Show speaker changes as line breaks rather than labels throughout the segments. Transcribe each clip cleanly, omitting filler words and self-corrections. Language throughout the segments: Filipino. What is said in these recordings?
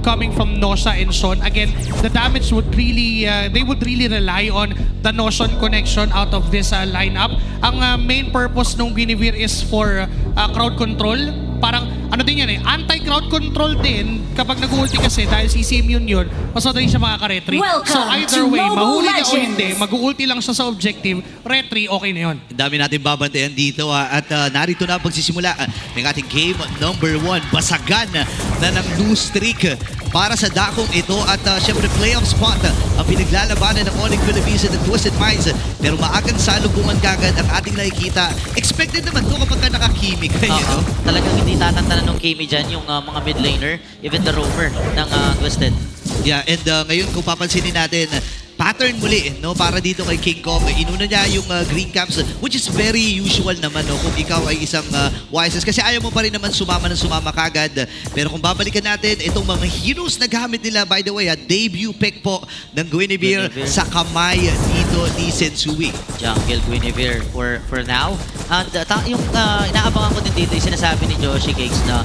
coming from Nosha and Sean. Again, the damage would really, they would really rely on the Notion connection out of this lineup. Ang main purpose ng Guinevere is for crowd control. Parang ano din yan anti-crowd control din kapag nag-ulti kasi dahil si Simeon yun, mas madali siya makaka-retry. So either way, mahuli niya o hindi, mag-ulti lang siya sa objective, retry, okay na yun.
Ang dami natin babantayan dito at narito na ang pagsisimula ng ating game number 1. Basagan na ng lose streak para sa dakong ito at syempre playoff spot ang pinaglalabanan ng Onyx Philippines at ng Twisted Minds. Pero maagang salubungan kagad ang ating nakikita. Expected naman to kapag ka nakakimik.
Talagang hindi tatantanan ng Kimi dyan yung mga mid laner, even the roamer ng Twisted.
Yeah, and ngayon kung papansinin natin, pattern muli no para dito kay King Kong. Inuna niya yung green caps which is very usual naman no kung ikaw ay isang YSS kasi ayaw mo pa rin naman sumama ng sumama kagad. Pero kung babalikan natin itong mga heroes na gamit nila, by the way, debut pick po ng Guinevere sa kamay dito ni Sensui.
Jungle Guinevere for now. And yung inaabangan ko din dito yung sinasabi ni Joshi Cakes na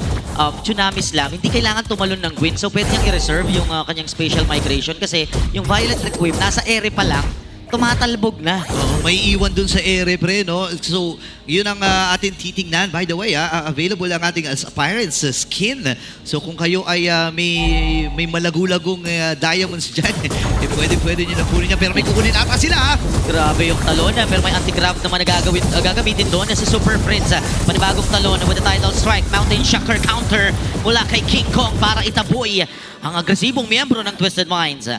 Tsunami Slam, hindi kailangan tumalon ng Gwyn. So pwede niyang i-reserve yung kanyang spatial migration kasi yung Violet Requiem nasa ere pa lang, tumatalbog na.
May iwan dun sa ere pre, no? So, yun ang ating titingnan. By the way, available ang ating Pirates skin. So, kung kayo ay may malagu-lagong diamonds dyan, pwede nyo na kunin niya. Pero may kukunin ata sila,
Grabe yung talon na, pero may anti-grab naman na gagamitin doon na si Super Prince. Panibagong talon with the title strike, Mountain Shocker counter mula kay King Kong para itaboy ang agresibong miyembro ng Twisted Minds.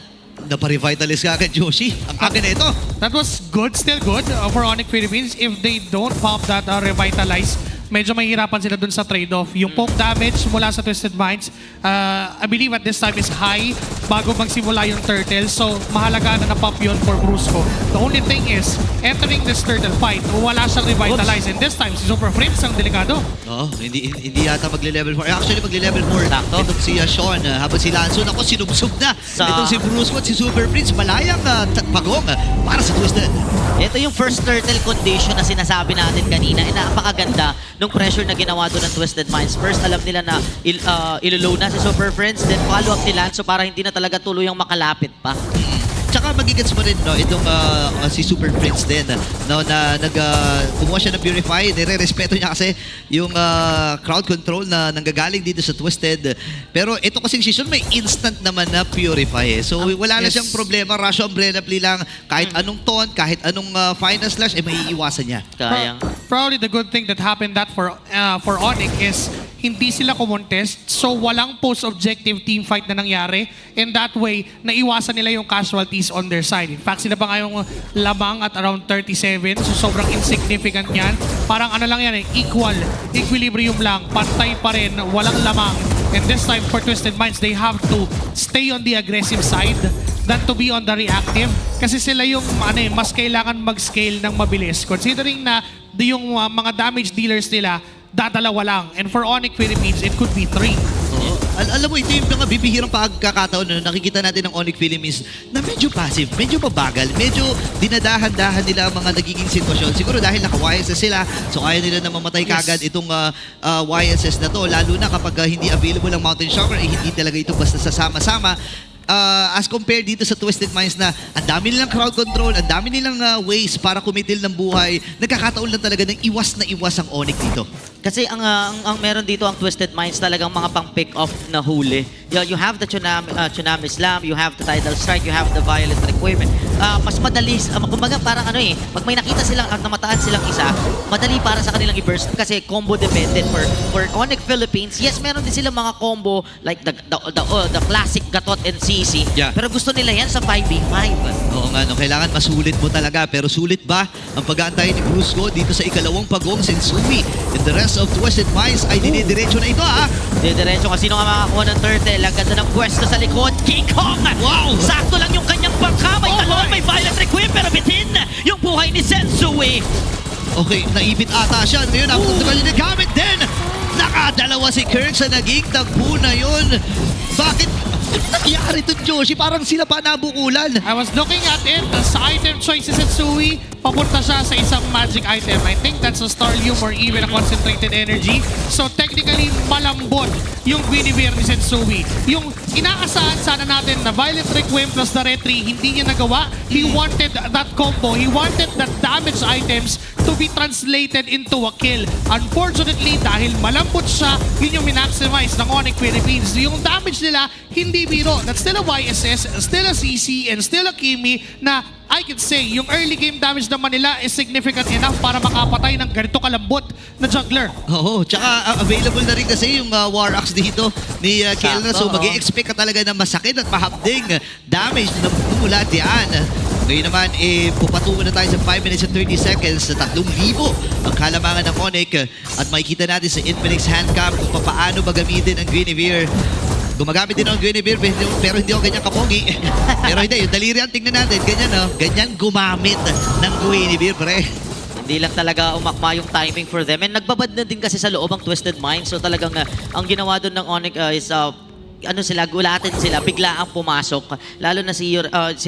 Naparevitalize ka agad, Joshi. Ang aga na ito.
That was good, still good for Onyx Philippines. If they don't pop that revitalize, medyo mahihirapan sila dun sa trade-off. Yung poke damage mula sa Twisted Minds, I believe at this time is high bago magsimula yung turtle. So, mahalaga na na-pop yun for Brusco. The only thing is, entering this turtle fight, wala siyang revitalize. And this time, si Super Prince ang delikado.
Hindi yata magle-level 4. Actually, magle-level 4.
Sakto.
Itong si Sean, habang si Lanson, ako sinubsog na. Itong si Brusco at si Super Prince, malayang pagong para sa Twisted.
Ito yung first turtle condition na sinasabi natin kanina. Napakaganda nung pressure na ginawa doon ng Twisted Minds. First, alam nila na ilolow na si Super Friends, then follow up nila so para hindi na talaga tuluyang makalapit pa.
Tsaka magigets mo rin no, itong si Super Prince din no, na kumuha siya ng Purify. Nire-respeto niya kasi yung crowd control na nanggagaling dito sa Twisted. Pero ito kasing season may instant naman na Purify. So wala na siyang problema. Rush Umbrella Play lang. Kahit anong taunt, kahit anong final slash, maiiwasan niya.
Kaya.
Probably the good thing that happened that for Onyx is hindi sila kumontest, so walang post-objective team fight na nangyari. And that way, naiwasan nila yung casualties on their side. In fact, sila pa ngayong lamang at around 37, so sobrang insignificant yan. Parang ano lang yan equilibrium lang, pantay pa rin, walang lamang. And this time for Twisted Minds, they have to stay on the aggressive side than to be on the reactive. Kasi sila yung mas kailangan mag-scale ng mabilis. Considering na yung mga damage dealers nila, dadalawa lang. And for Onyx Philippines, it could be 3.
Alam mo, ito yung mga bibihirang pagkakataon na nakikita natin ng Onyx Philippines na medyo passive, medyo mabagal, medyo dinadahan-dahan nila ang mga nagiging sitwasyon. Siguro dahil naka-YSS sila, so ayaw nila na mamatay kagad itong YSS na to. Lalo na kapag hindi available ang Mountain Shocker, hindi talaga ito basta sasama-sama. As compared dito sa Twisted Minds na ang dami nilang crowd control, ang dami nilang ways para kumitil ng buhay, nagkakataon lang talaga ng iwas na iwas ang Onyx dito.
Kasi ang meron dito ang Twisted Minds talagang mga pang pick off na huli. You have the Tsunami Slam, you have the Tidal Strike, you have the Violet Requiem. Mas madali, kumbaga parang pag may nakita silang namataan silang isa, madali para sa kanilang i-burst kasi combo dependent for Onyx Philippines. Yes, meron din silang mga combo like the classic Gatot and CC.
Yeah.
Pero gusto nila yan sa 5v5.
Oo nga, no, kailangan masulit mo talaga. Pero sulit ba ang pag-aantay ni Brusco dito sa ikalawang pagong Sensui? And the rest of Twisted Minds ay dinidiretso na ito
Diretso kasi sino nga makakuha ng turtle. Ang ganda ng pwesto sa likod. King Kong!
Wow!
Sakto lang yung kanyang bangka. May talon, may Violet Requiem, pero bitin yung buhay ni Sensui.
Okay, naipit ata siya. Ngayon, napunta ka niya gamit din Nakadalawa si Kirk sa naging tagpo na yun. Bakit nangyari to, Joshi? Parang sila pa nabukulan.
I was looking at it, sa item choices at Sui, papunta siya sa isang magic item. I think that's a Starlium or even a concentrated energy. So technically, malambot yung Guinevere ni Sensui. Yung inaasahan sana natin na Violet Requiem plus the Retri, hindi niya nagawa. He wanted that combo. He wanted that damage items to be translated into a kill. Unfortunately, dahil malambot siya, yun yung minaximize ng Onyx Philippines. Yung damage nila, hindi biro. That's still a YSS, still a CC, and still a Kimi na I could say, yung early game damage naman nila is significant enough para makapatay ng ganito kalambot na jungler.
Oo, tsaka available na rin kasi yung War Axe dito ni Kelra. So mag-i-expect ka talaga na masakit at mahabding damage na mula diyan. Ngayon naman, pupatungo na tayo sa 5 minutes and 30 seconds sa 3,000 ang kalamangan ng Onyx. At makikita natin sa Infinix Handcam kung paano ba gamitin ang Guinevere. Gumagamit din ng Guinevere pero hindi ako ganyan kapogi. Pero hindi, yung daliri ang tingnan natin. Ganyan, no? Ganyan gumamit ng Guinevere, pre.
Hindi lang talaga umakma yung timing for them. And nagbabad na din kasi sa loob ang Twisted Mind. So talagang ang ginawa doon ng Onyx is gulatin sila, bigla ang pumasok. Lalo na si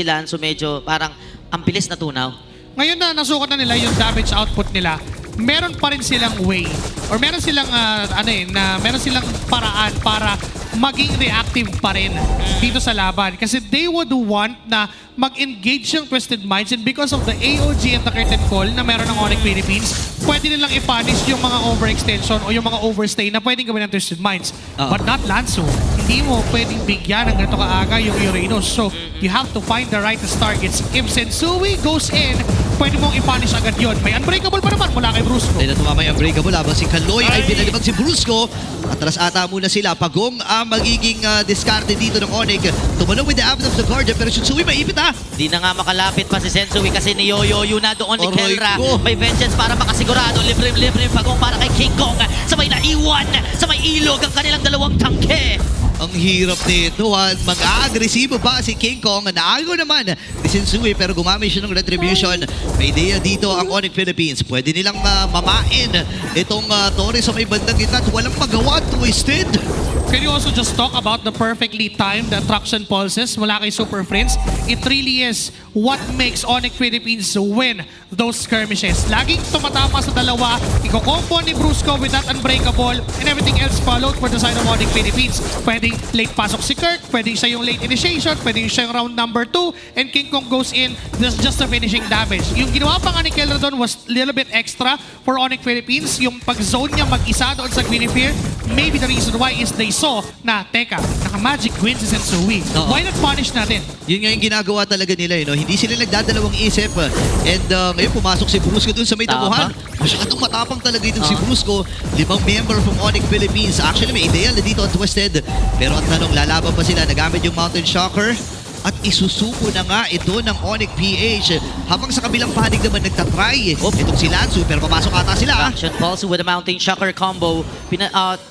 Lanzo medyo parang ang bilis na tunaw.
Ngayon na nasukat na nila yung damage output nila, meron pa rin silang way or meron silang meron silang paraan para maging reactive pa rin dito sa laban. Kasi they would want na mag-engage yung Twisted Minds, and because of the AOG and the curtain call na meron ng Onyx Philippines, pwede nilang i-punish yung mga overextension o yung mga overstay na pwedeng gawin ng Twisted Minds. But not Lanzo. Hindi mo pwedeng bigyan ng ganito kaaga yung Uranus. So, you have to find the right targets. If Sensui goes in, pwede mong i-punish agad yun. May unbreakable pa naman mula kay Brusco.
Dahil tumama yung unbreakable habang si Kaloy ay pinalibag si Brusco. Atras ata muna sila. Pagong ang magiging diskarte dito ng Onyx. Tumalong with the Avenue of the Guardian, pero Sensui maipit ha.
Di na nga makalapit pa si Sensui kasi niyoyoyo na doon ni
Aray
Kelra.
ko.
May vengeance para makasigurado. Libre-libre Pagong para kay King Kong. Sa may naiwan, sa may ilog ang kanilang dalawang tangke.
Ang hirap nito ha. Mag-agresibo pa si King Kong. Naago naman ni Sensui pero gumamit siya ng retribution. May idea dito ang Onyx Philippines. Pwede nilang mamain itong Torres sa may bandang gitna at walang magawa. Twisted.
Can you also just talk about the perfectly timed attraction pulses mula kay Super Friends? It really is what makes Onyx Philippines win those skirmishes. Laging tumatama sa dalawa, iko-combo ni Brusco with that unbreakable, and everything else followed for the side of Onyx Philippines. Pwedeng late pasok si Kirk, pwedeng siya yung late initiation, pwedeng siya yung round number 2, and King Kong goes in just the finishing damage. Yung ginawa pa nga ni Kelra doon was a little bit extra for Onyx Philippines. Yung pag-zone niya mag-isa doon sa Guinevere, maybe the reason why is they saw na, teka, naka-magic wins si Sensui.
Oo.
Why not punish natin?
Yun nga yung ginagawa talaga nila. No? Hindi sila nagdadalawang isip. And ngayon pumasok si Brusco dun sa may tabuhan. Masyadong matapang talaga itong si Brusco. 5 member from Onyx Philippines. Actually, may ideal na dito ang Twisted. Pero ang tanong, lalaban pa sila. Nagamit yung Mountain Shocker. At isusuko na nga ito ng Onyx PH. Habang sa kabilang panig naman nagtatry. Itong si Lanzo, pero papasok ata sila.
Action Pulse with a Mountain Shocker combo.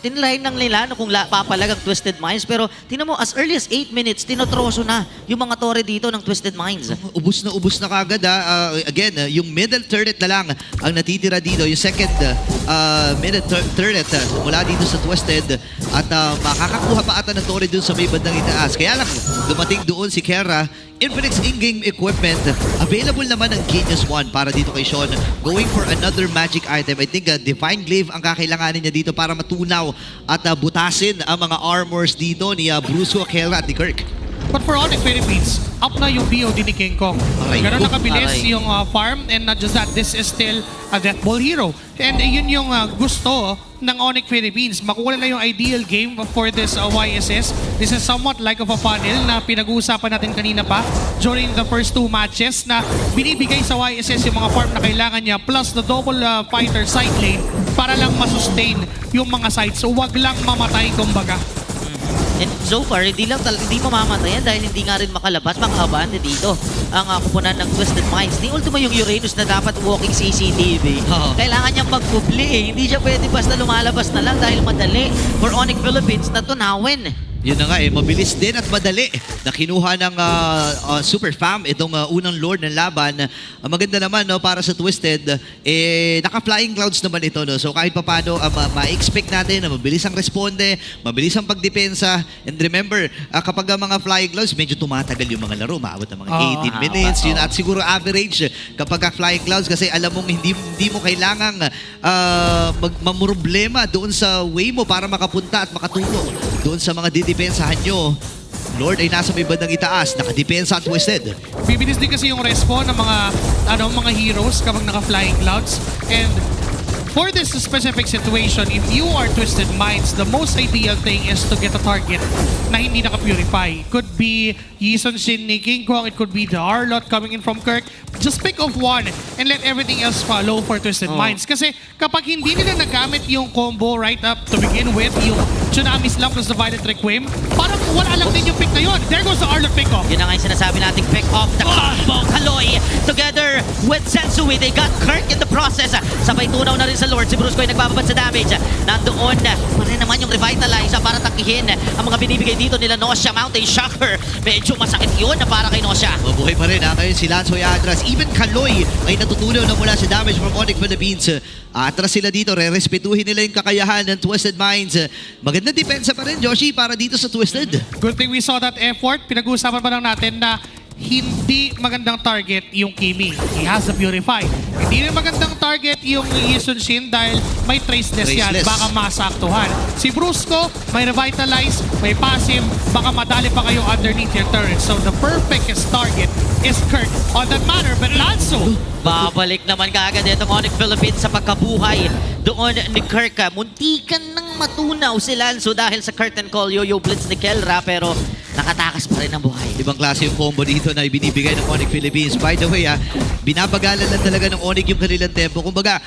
Tinlayin ng nila kung papalag ang Twisted Minds. Pero tinan mo, as early as 8 minutes, tinotroso na yung mga tore dito ng Twisted Minds.
Ubus na kagad ha. Again, yung middle turret na lang ang natitira dito. Yung second middle turret mula dito sa Twisted. At makakakuha pa ata ng torre dun sa may bandang itaas. Kaya lang, dumating doon si Kera. Infinix in-game equipment. Available naman ang Genius 1 para dito kay Sean. Going for another magic item. I think Divine Glaive ang kakailanganin niya dito para matunaw at butasin ang mga armors dito ni Brusco, Kera at ni Kirk.
But for Onyx Philippines, up na yung BOD ni King Kong.
Aray.
Ganun nakabilis
Aray.
yung farm, and not just that, this is still a Death Ball hero. And yun yung gusto ng Onyx Philippines. Makuha na yung ideal game for this YSS. This is somewhat like of a funnel na pinag-uusapan natin kanina pa during the first 2 matches na binibigay sa YSS yung mga farm na kailangan niya plus the double fighter side lane para lang masustain yung mga sides. So wag lang mamatay kumbaga.
And so far, hindi mamamatayan dahil hindi nga rin makalabas, makahabante dito ang kupunan ng Twisted Minds. Ni ultimo yung Uranus na dapat walking CCTV.
Oo.
Kailangan niyang magpubli eh. Hindi siya pwede basta lumalabas na lang dahil madali for Onyx Philippines na tunawin.
Yun na nga mabilis din at madali na kinuha ng Super Fam itong unang Lord ng laban. Ang maganda naman no, para sa Twisted, naka-flying clouds naman ito. No? So kahit papano, ma-expect natin na mabilis ang responde, mabilis ang pagdepensa. And remember, kapag ang mga flying clouds, medyo tumatagal yung mga laro. Maabot ng mga 18 minutes. Yun, at siguro average kapag flying clouds kasi alam mong hindi mo kailangang mamroblema doon sa way mo para makapunta at makatulong doon sa mga didepensahan nyo. Lord ay nasa may bandang itaas, nakadepensa at Twisted.
Bibilis din kasi yung respawn ng mga heroes kapag naka-flying clouds. And for this specific situation, if you are Twisted Minds, the most ideal thing is to get a target na hindi naka-purify. Could be Yisun Shin ni King Kong, it could be the Arlot coming in from Kirk. Just pick off one and let everything else follow for Twisted Minds. Kasi kapag hindi nila nagamit yung combo right up to begin with, yung Tsunami Slam plus the Violet Requiem, parang wala lang din yung pick na yun. There goes the Arlot pick off.
Yun na nga yung sinasabi nating pick off the combo. Kaloy together with Sensui. They got Kirk in the process. Sabay tunaw na rin sa Lord. Si Brusco ay nagbababad sa damage. Nandoon pa rin naman yung Revitalize para takihin ang mga binibigay dito nila Nosha. Mountain Shocker. Medyo masakit yun na para kay Nosha.
Mabuhay pa rin ngayon si Lanzo Yadras. Even Kaloy ay natutunaw na mula sa damage from Onyx Philippines. Atras sila dito. Re-respetuhin nila yung kakayahan ng Twisted Minds. Maganda depensa pa rin, Joshi, para dito sa Twisted.
Good thing we saw that effort. Pinag-uusapan pa lang natin na hindi magandang target yung Kimi. He has the Purify. Hindi rin magandang target yung Yisun Shin dahil may traceless yan.
Traceless.
Baka masaktuhan. Si Brusco, may Revitalize, may Passive. Baka madali pa kayo underneath your turret. So the perfect target is Kirk on that matter. But Lanzo,
Babalik naman kaagad itong Onyx Philippines sa pagkabuhay doon ni Kirk. Muntikan nang matunaw si Lanzo dahil sa curtain call Yo-Yo Blitz ni Kelra pero nakatakas pa rin ang buhay.
Ibang klase yung combo dito na ibinibigay ng Onyx Philippines. By the way, binabagalan lang talaga ng Onyx yung kanilang tempo. Kumbaga,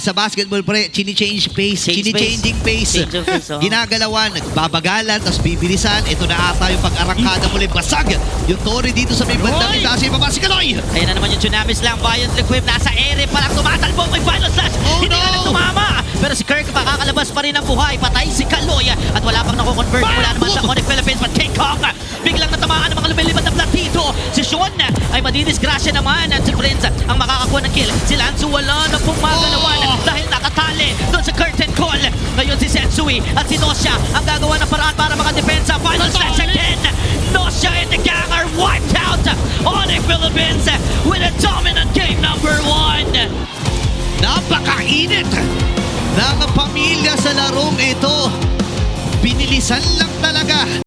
sa basketball pre, chini-change pace, chini-changing pace.
Change of pace, oh.
Ginagalawan, nagbabagalan, tapos bibilisan. Ito na ata yung pag-arangkada muli. Basag yung Tori dito sa may bandang itaas. Yung baba si Kaloy.
Ayan na naman yung Tsunami Slam. Violent Equip nasa ere pa lang tumatalbog. May final slash. Hindi na lang tumama. Pero si Kirk makakalabas pa rin ang buhay. Patay si Kaloy. At wala pang nako-convert mula naman sa Onyx Philippines. But King Kong biglang natamaan ng mga lumilipad na platito. Si Sean ay madidisgrasya naman. At si Prince ang makakakuha ng kill. Si Lanzo wala na pong magalawan dahil nakatali doon sa curtain call. Ngayon si Sensui at si Nosha ang gagawa ng paraan para makadepensa. Final slash again. Nosha and the gang are wiped out. Onyx Philippines with a dominant game number 1.
Napakainit ng pamilya sa larong ito. Binilisan lang talaga